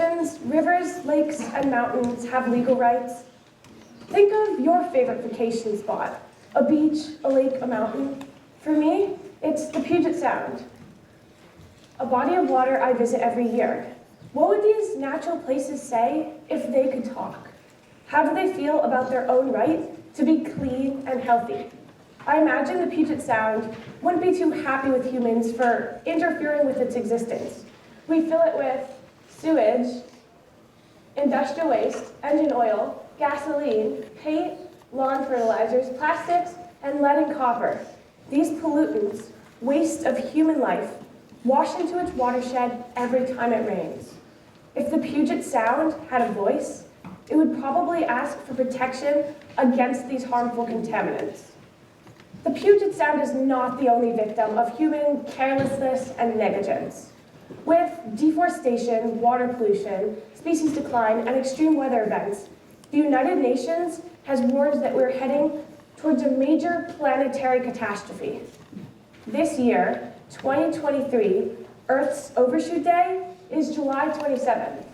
oceans, rivers, lakes, and mountains have legal rights? Think of your favorite vacation spot, a beach, a lake, a mountain. For me, it's the Puget Sound, a body of water I visit every year. What would these natural places say if they could talk? How do they feel about their own right to be clean and healthy? I imagine the Puget Sound wouldn't be too happy with humans for interfering with its existence. We fill it with sewage, industrial waste, engine oil, gasoline, paint, lawn fertilizers, plastics, and lead and copper. These pollutants, waste of human life, wash into its watershed every time it rains. If the Puget Sound had a voice, it would probably ask for protection against these harmful contaminants. The Puget Sound is not the only victim of human carelessness and negligence. With deforestation, water pollution, species decline, and extreme weather events, the United Nations has warned that we're heading towards a major planetary catastrophe. This year, 2023, Earth's Overshoot Day is July 27th.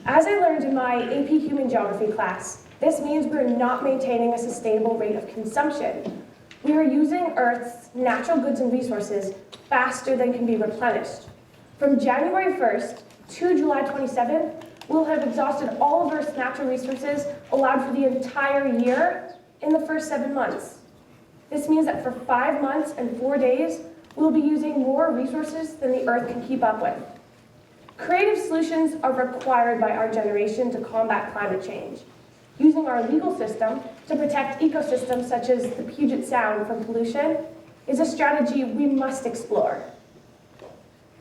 As I learned in my AP Human Geography class, this means we're not maintaining a sustainable rate of consumption. We are using Earth's natural goods and resources faster than can be replenished. From January 1st to July 27th, we'll have exhausted all of Earth's natural resources allowed for the entire year in the first 7 months. This means that for 5 months and 4 days, we'll be using more resources than the Earth can keep up with. Creative solutions are required by our generation to combat climate change. Using our legal system to protect ecosystems such as the Puget Sound from pollution is a strategy we must explore.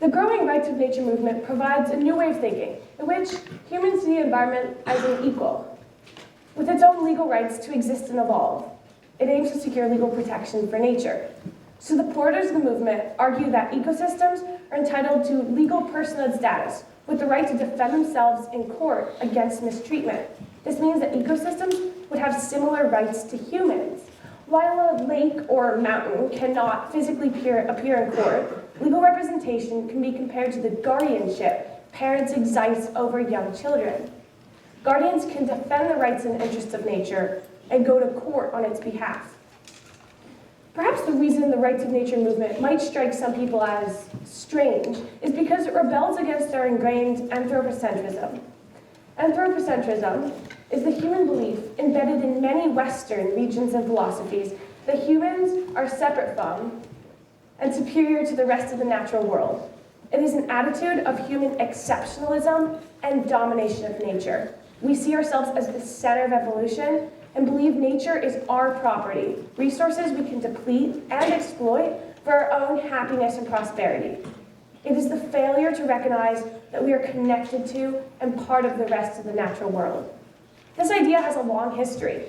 The growing rights of nature movement provides a new way of thinking in which humans see the environment as an equal, with its own legal rights to exist and evolve. It aims to secure legal protection for nature. Supporters of the movement argue that ecosystems are entitled to legal personhood status, with the right to defend themselves in court against mistreatment. This means that ecosystems would have similar rights to humans. While a lake or mountain cannot physically appear in court, legal representation can be compared to the guardianship parents exercise over young children. Guardians can defend the rights and interests of nature and go to court on its behalf. Perhaps the reason the rights of nature movement might strike some people as strange is because it rebels against our ingrained anthropocentrism. Anthropocentrism is the human belief embedded in many Western regions and philosophies that humans are separate from and superior to the rest of the natural world. It is an attitude of human exceptionalism and domination of nature. We see ourselves as the center of evolution and believe nature is our property, resources we can deplete and exploit for our own happiness and prosperity. It is the failure to recognize that we are connected to and part of the rest of the natural world. This idea has a long history.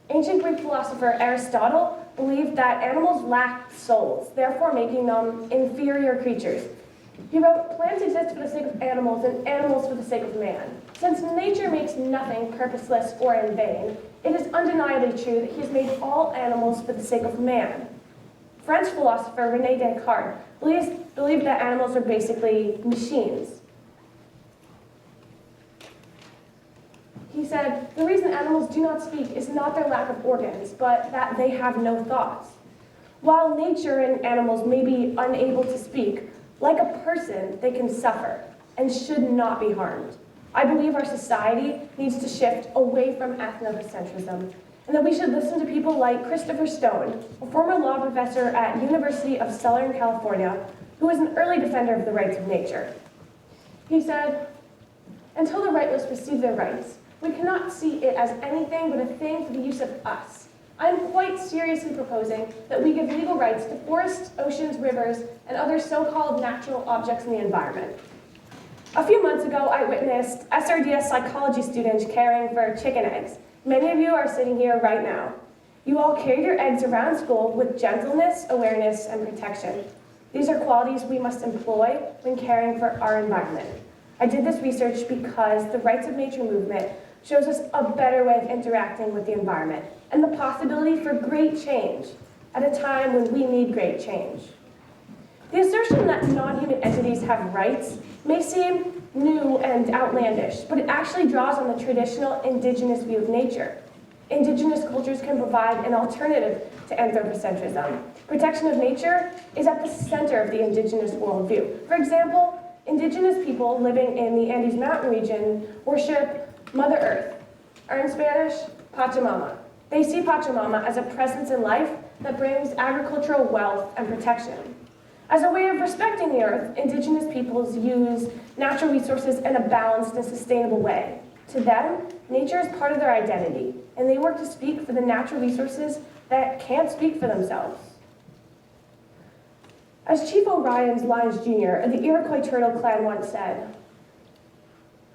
Ancient Greek philosopher Aristotle believed that animals lacked souls, therefore making them inferior creatures. He wrote, "Plants exist for the sake of animals and animals for the sake of man. Since nature makes nothing purposeless or in vain, it is undeniably true that he has made all animals for the sake of man." French philosopher René Descartes believed that animals are basically machines. He said, "The reason animals do not speak is not their lack of organs, but that they have no thoughts." While nature and animals may be unable to speak, like a person, they can suffer and should not be harmed. I believe our society needs to shift away from ethnocentrism, and that we should listen to people like Christopher Stone, a former law professor at University of Southern California, who was an early defender of the rights of nature. He said, "Until the rightless receive their rights, we cannot see it as anything but a thing for the use of us. I am quite seriously proposing that we give legal rights to forests, oceans, rivers, and other so-called natural objects in the environment." A few months ago, I witnessed SRDS psychology students caring for chicken eggs. Many of you are sitting here right now. You all carry your eggs around school with gentleness, awareness, and protection. These are qualities we must employ when caring for our environment. I did this research because the rights of nature movement shows us a better way of interacting with the environment and the possibility for great change at a time when we need great change. The assertion that non-human entities have rights may seem new and outlandish, but it actually draws on the traditional indigenous view of nature. Indigenous cultures can provide an alternative to anthropocentrism. Protection of nature is at the center of the indigenous worldview. For example, indigenous people living in the Andes Mountain region worship Mother Earth, or in Spanish, Pachamama. They see Pachamama as a presence in life that brings agricultural wealth and protection. As a way of respecting the earth, indigenous peoples use natural resources in a balanced and sustainable way. To them, nature is part of their identity, and they work to speak for the natural resources that can't speak for themselves. As Chief O'Ryan's Lyons Jr. of the Iroquois Turtle Clan once said,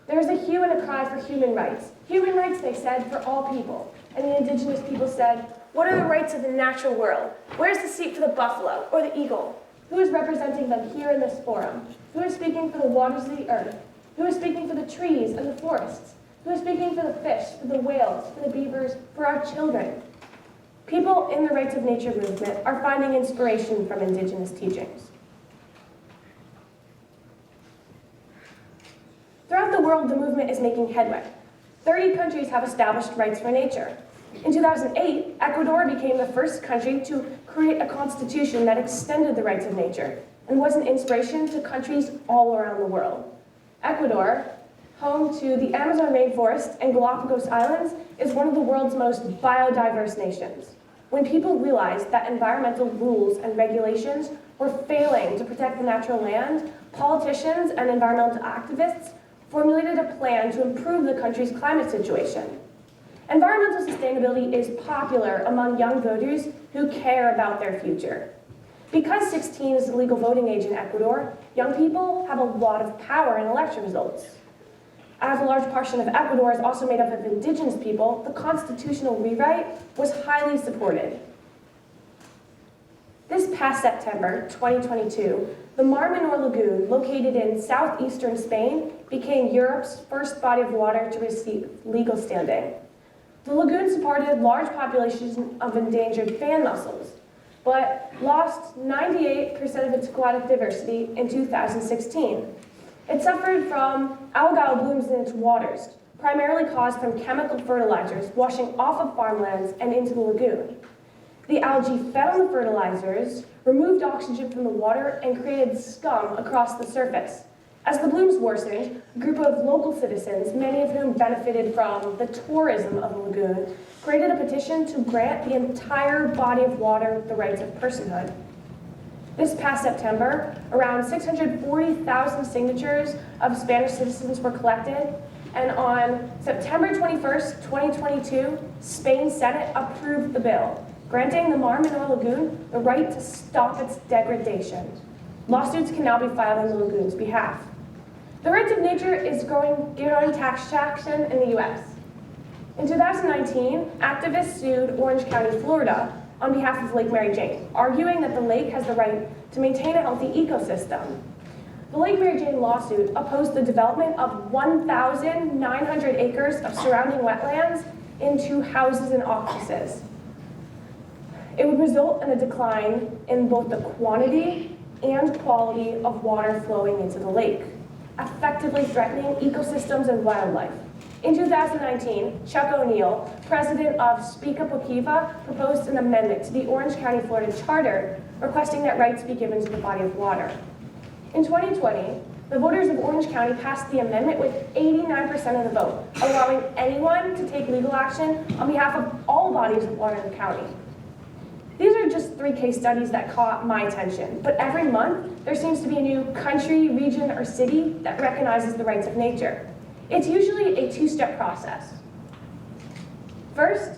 "There is a hue and a cry for human rights. Human rights," they said, "for all people." And the indigenous people said, "What are the rights of the natural world? Where's the seat for the buffalo or the eagle? Who is representing them here in this forum? Who is speaking for the waters of the earth? Who is speaking for the trees and the forests? Who is speaking for the fish, for the whales, for the beavers, for our children?" People in the rights of nature movement are finding inspiration from indigenous teachings. Throughout the world, the movement is making headway. 30 countries have established rights for nature. In 2008, Ecuador became the first country to create a constitution that extended the rights of nature and was an inspiration to countries all around the world. Ecuador, home to the Amazon rainforest and Galapagos Islands, is one of the world's most biodiverse nations. When people realized that environmental rules and regulations were failing to protect the natural land, politicians and environmental activists formulated a plan to improve the country's climate situation. Environmental sustainability is popular among young voters who care about their future. Because 16 is the legal voting age in Ecuador, young people have a lot of power in election results. As a large portion of Ecuador is also made up of indigenous people, the constitutional rewrite was highly supported. This past September, 2022, the Mar Menor Lagoon, located in southeastern Spain, became Europe's first body of water to receive legal standing. The lagoon supported large populations of endangered fan mussels, but lost 98% of its aquatic diversity in 2016. It suffered from algal blooms in its waters, primarily caused from chemical fertilizers washing off of farmlands and into the lagoon. The algae fed on the fertilizers, removed oxygen from the water, and created scum across the surface. As the blooms worsened, a group of local citizens, many of whom benefited from the tourism of the lagoon, created a petition to grant the entire body of water the rights of personhood. This past September, around 640,000 signatures of Spanish citizens were collected, and on September 21st, 2022, Spain's Senate approved the bill, granting the Mar Menor Lagoon the right to stop its degradation. Lawsuits can now be filed on the lagoon's behalf. The rights of nature is growing tax traction in the US. In 2019, activists sued Orange County, Florida, on behalf of Lake Mary Jane, arguing that the lake has the right to maintain a healthy ecosystem. The Lake Mary Jane lawsuit opposed the development of 1,900 acres of surrounding wetlands into houses and offices. It would result in a decline in both the quantity and quality of water flowing into the lake, effectively threatening ecosystems and wildlife. In 2019, Chuck O'Neill, president of Speak Up Wakiva, proposed an amendment to the Orange County, Florida Charter, requesting that rights be given to the body of water. In 2020, the voters of Orange County passed the amendment with 89% of the vote, allowing anyone to take legal action on behalf of all bodies of water in the county. These are just 3 case studies that caught my attention, but every month there seems to be a new country, region, or city that recognizes the rights of nature. It's usually a 2-step process. First,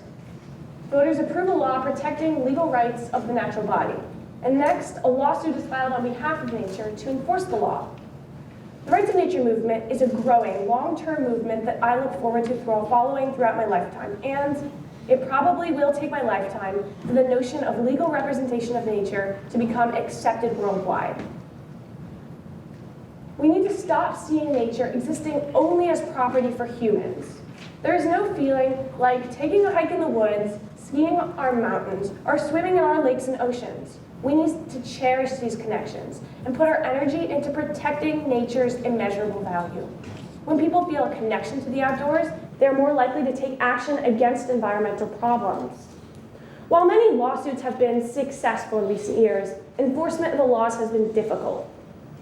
voters approve a law protecting legal rights of the natural body. And next, a lawsuit is filed on behalf of nature to enforce the law. The Rights of Nature movement is a growing, long-term movement that I look forward to following throughout my lifetime, and it probably will take my lifetime for the notion of legal representation of nature to become accepted worldwide. We need to stop seeing nature existing only as property for humans. There is no feeling like taking a hike in the woods, skiing our mountains, or swimming in our lakes and oceans. We need to cherish these connections and put our energy into protecting nature's immeasurable value. When people feel a connection to the outdoors, they're more likely to take action against environmental problems. While many lawsuits have been successful in recent years, enforcement of the laws has been difficult.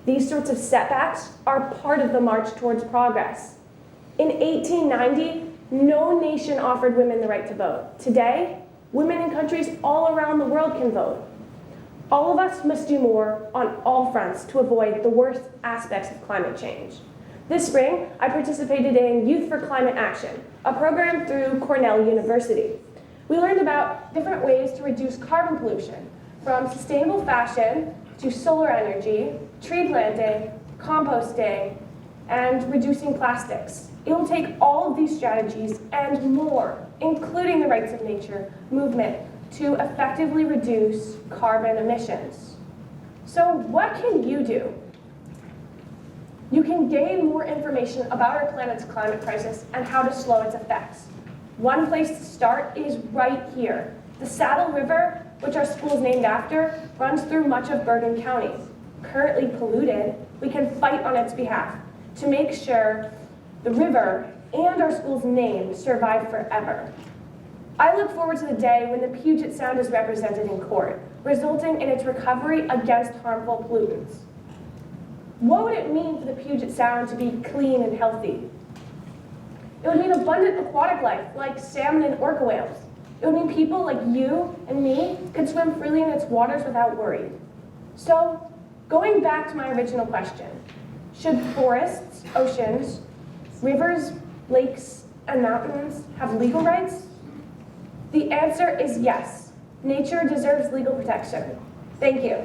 These sorts of setbacks are part of the march towards progress. In 1890, no nation offered women the right to vote. Today, women in countries all around the world can vote. All of us must do more on all fronts to avoid the worst aspects of climate change. This spring, I participated in Youth for Climate Action, a program through Cornell University. We learned about different ways to reduce carbon pollution, from sustainable fashion to solar energy, tree planting, composting, and reducing plastics. It will take all of these strategies and more, including the rights of nature movement, to effectively reduce carbon emissions. So what can you do? You can gain more information about our planet's climate crisis and how to slow its effects. One place to start is right here. The Saddle River, which our school is named after, runs through much of Bergen County. Currently polluted, we can fight on its behalf to make sure the river and our school's name survive forever. I look forward to the day when the Puget Sound is represented in court, resulting in its recovery against harmful pollutants. What would it mean for the Puget Sound to be clean and healthy? It would mean abundant aquatic life, like salmon and orca whales. It would mean people like you and me could swim freely in its waters without worry. So, going back to my original question, should forests, oceans, rivers, lakes, and mountains have legal rights? The answer is yes. Nature deserves legal protection. Thank you.